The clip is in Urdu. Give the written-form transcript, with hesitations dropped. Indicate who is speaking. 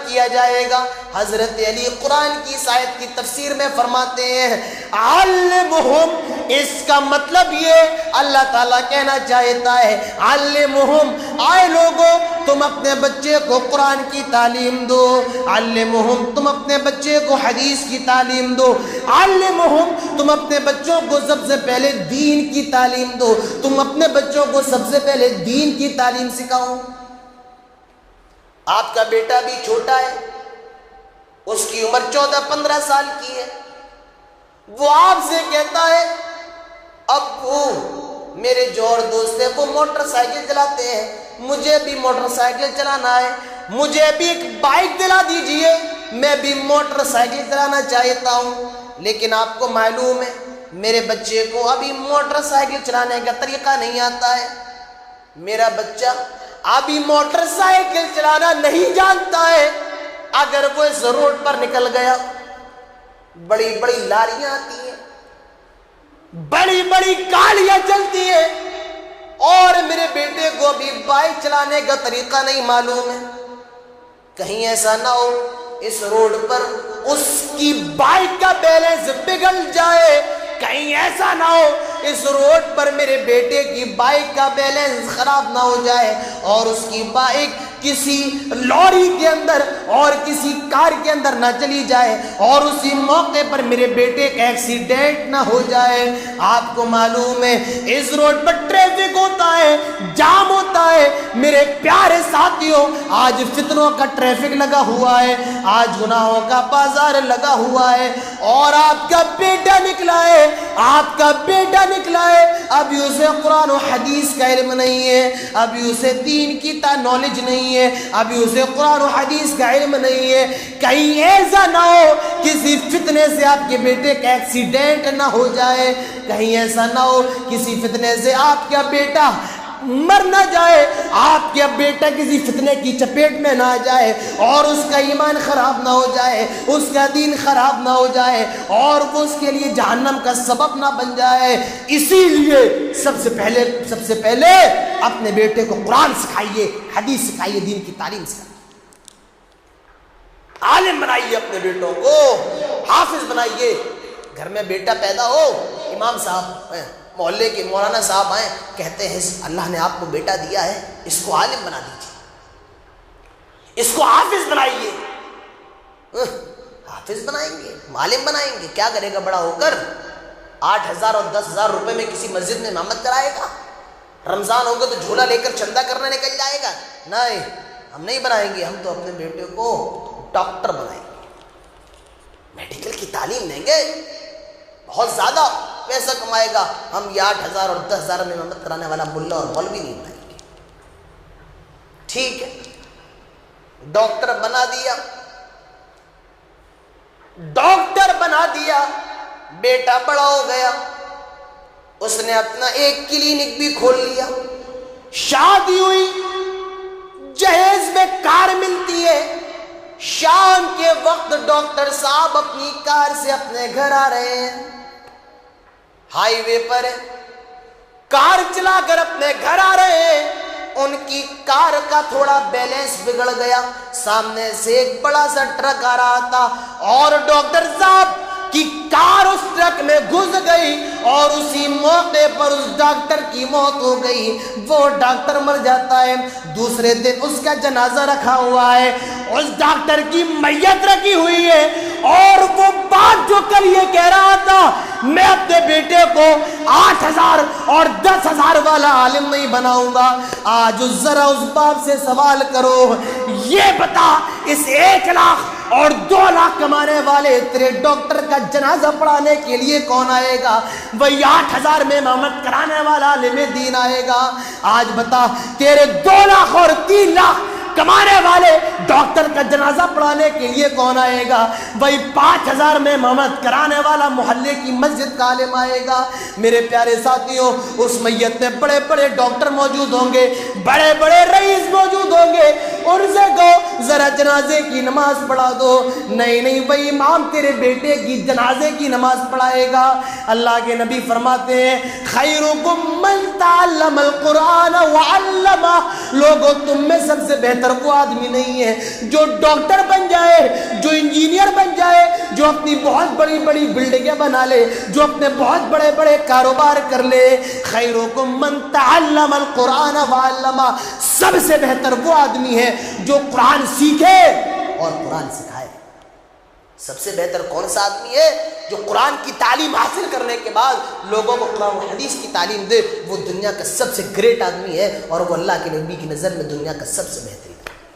Speaker 1: کیا جائے گا۔ حضرت علی قرآن کی اس آیت کی تفسیر میں فرماتے ہیں علمہم، اس کا مطلب یہ اللہ تعالیٰ کہنا چاہتا ہے علمہم، آئے لوگوں تم اپنے بچے کو قرآن کی تعلیم دو، علمہم تم اپنے بچے کو حدیث کی تعلیم دو، علمہم تم اپنے بچوں کو سب سے پہلے دین کی تعلیم دو، تم اپنے بچوں کو سب سے پہلے دین کی تعلیم سکھاؤ۔ آپ کا بیٹا بھی چھوٹا ہے، اس کی عمر 14-15 سال کی ہے، وہ آپ سے کہتا ہے ابو میرے جو اور دوست ہیں وہ موٹر سائیکل چلاتے ہیں، مجھے بھی موٹر سائیکل چلانا ہے، مجھے بھی ایک بائک دلا دیجئے، میں بھی موٹر سائیکل چلانا چاہتا ہوں۔ لیکن آپ کو معلوم ہے میرے بچے کو ابھی موٹر سائیکل چلانے کا طریقہ نہیں آتا ہے، میرا بچہ ابھی موٹر سائیکل چلانا نہیں جانتا ہے، اگر وہ اس روڈ پر نکل گیا بڑی بڑی لاریاں آتی ہیں، بڑی بڑی گاڑیاں چلتی ہیں، اور میرے بیٹے کو ابھی بائک چلانے کا طریقہ نہیں معلوم ہے، کہیں ایسا نہ ہو اس روڈ پر اس کی بائک کا بیلنس بگڑ جائے، کہیں ایسا نہ ہو اس روڈ پر میرے بیٹے کی بائک کا بیلنس خراب نہ ہو جائے اور اس کی بائک کسی لوری کے اندر اور کسی کار کے اندر نہ چلی جائے اور اسی موقع پر میرے بیٹے کا ایکسیڈنٹ نہ ہو جائے۔ آپ کو معلوم ہے اس روڈ پر ٹریفک ہوتا ہے، جام ہوتا ہے، میرے پیارے ساتھیوں آج فتنوں کا ٹریفک لگا ہوا ہے، آج گناہوں کا بازار لگا ہوا ہے، اور آپ کا بیٹا نکلا ہے، آپ کا بیٹا نکلا ہے، ابھی اسے قرآن و حدیث کا علم نہیں ہے، ابھی اسے دین کی نالج نہیں ہے، ابھی اسے قرآن و حدیث کا علم نہیں ہے، کہیں ایسا نہ ہو کسی فتنے سے آپ کے بیٹے کا ایکسیڈنٹ نہ ہو جائے، کہیں ایسا نہ ہو کسی فتنے سے آپ کا بیٹا مر نہ جائے، آپ کا بیٹا کسی فتنے کی چپیٹ میں نہ جائے اور اس کا ایمان خراب نہ ہو جائے، اس کا دین خراب نہ ہو جائے اور وہ اس کے لیے جہنم کا سبب نہ بن جائے۔ اسی لیے سب سے پہلے اپنے بیٹے کو قرآن سکھائیے، حدیث سکھائیے، دین کی تعلیم سکھائیے، عالم بنائیے اپنے بیٹوں کو، حافظ بنائیے۔ گھر میں بیٹا پیدا ہو، امام صاحب محلے کے مولانا صاحب آئیں کہتے ہیں اللہ نے آپ کو بیٹا دیا ہے، اس کو عالم بنا دیجیے، اس کو حافظ بنائیے۔ حافظ بنائیں گے، عالم بنائیں گے، کیا کرے گا بڑا ہو کر؟ 8,000 اور 10,000 روپے میں کسی مسجد میں امامت کرائے گا؟ رمضان ہوگا تو جھولا لے کر چندہ کرنے نکل جائے گا؟ نہیں، ہم نہیں بنائیں گے، ہم تو اپنے بیٹے کو ڈاکٹر بنائیں گے، میڈیکل کی تعلیم دیں گے، بہت زیادہ پیسہ کمائے گا، ہم یہ 8,000 اور 10,000 میں امامت کرانے والا ملا اور مولوی نہیں بنائیں گے۔ ٹھیک ہے، ڈاکٹر بنا دیا، ڈاکٹر بنا دیا، بیٹا بڑا ہو گیا، اس نے اپنا ایک کلینک بھی کھول لیا، شادی ہوئی، جہیز میں کار ملتی ہے، شام کے وقت ڈاکٹر صاحب اپنی کار سے اپنے گھر آ رہے ہیں، ہائی وے پر کار چلا کر اپنے گھر آ رہے ہیں، ان کی کار کا تھوڑا بیلنس بگڑ گیا، سامنے سے ایک بڑا سا ٹرک آ رہا تھا اور ڈاکٹر صاحب کی کار اس ٹرک میں گھس گئی اور اسی موقع پر اس ڈاکٹر کی موت ہو گئی، وہ ڈاکٹر مر جاتا ہے، دوسرے دن اس کا جنازہ رکھا ہوا ہے، اس ڈاکٹر کی میت رکھی ہوئی ہے، اور وہ بات جو کل یہ کہہ رہا تھا میں اپنے بیٹے کو 8,000 اور 10,000 والا عالم نہیں بناؤں گا، آج ذرا اس باپ سے سوال کرو، یہ بتا اس 1 لاکھ اور 2 لاکھ کمانے والے تیرے ڈاکٹر کا جنازہ پڑھانے کے لیے کون آئے گا؟ وہی 8,000 میں امامت کرانے والا عالم دین آئے گا۔ آج بتا تیرے 2 لاکھ اور 3 لاکھ کمانے والے ڈاکٹر کا جنازہ پڑھانے کے لیے کون آئے گا؟ وہی 5,000 میں امامت کرانے والا محلے کی مسجد کا عالم آئے گا۔ میرے پیارے ساتھیوں، اس میت میں بڑے بڑے ڈاکٹر موجود ہوں گے، بڑے بڑے رئیس موجود ہوں گے، ان سے کہو ذرا جنازے کی نماز پڑھا دو. نہیں بھائی امام تیرے بیٹے کی جنازے کی نماز پڑھائے گا. اللہ کے نبی فرماتے ہیں خیرکم من تعلم القرآن وعلمہ. لوگوں تم میں سب سے بہتر وہ آدمی نہیں ہے جو ڈاکٹر بن جائے, جو انجینئر بن جائے, جو اپنی بہت بڑی بڑی بلڈنگیں بنا لے, جو اپنے بہت بڑے بڑے کاروبار کر لے. خیرکم من تعلم القرآن وعلمہ. سب سے بہتر وہ آدمی ہے جو قرآن سیکھے اور قرآن سکھائے. سب سے بہتر کون سا آدمی ہے؟ جو قرآن کی تعلیم حاصل کرنے کے بعد لوگوں کو قرآن و حدیث کی تعلیم دے. وہ دنیا کا سب سے گریٹ آدمی ہے اور وہ اللہ کے نبی کی نظر میں دنیا کا سب سے بہترین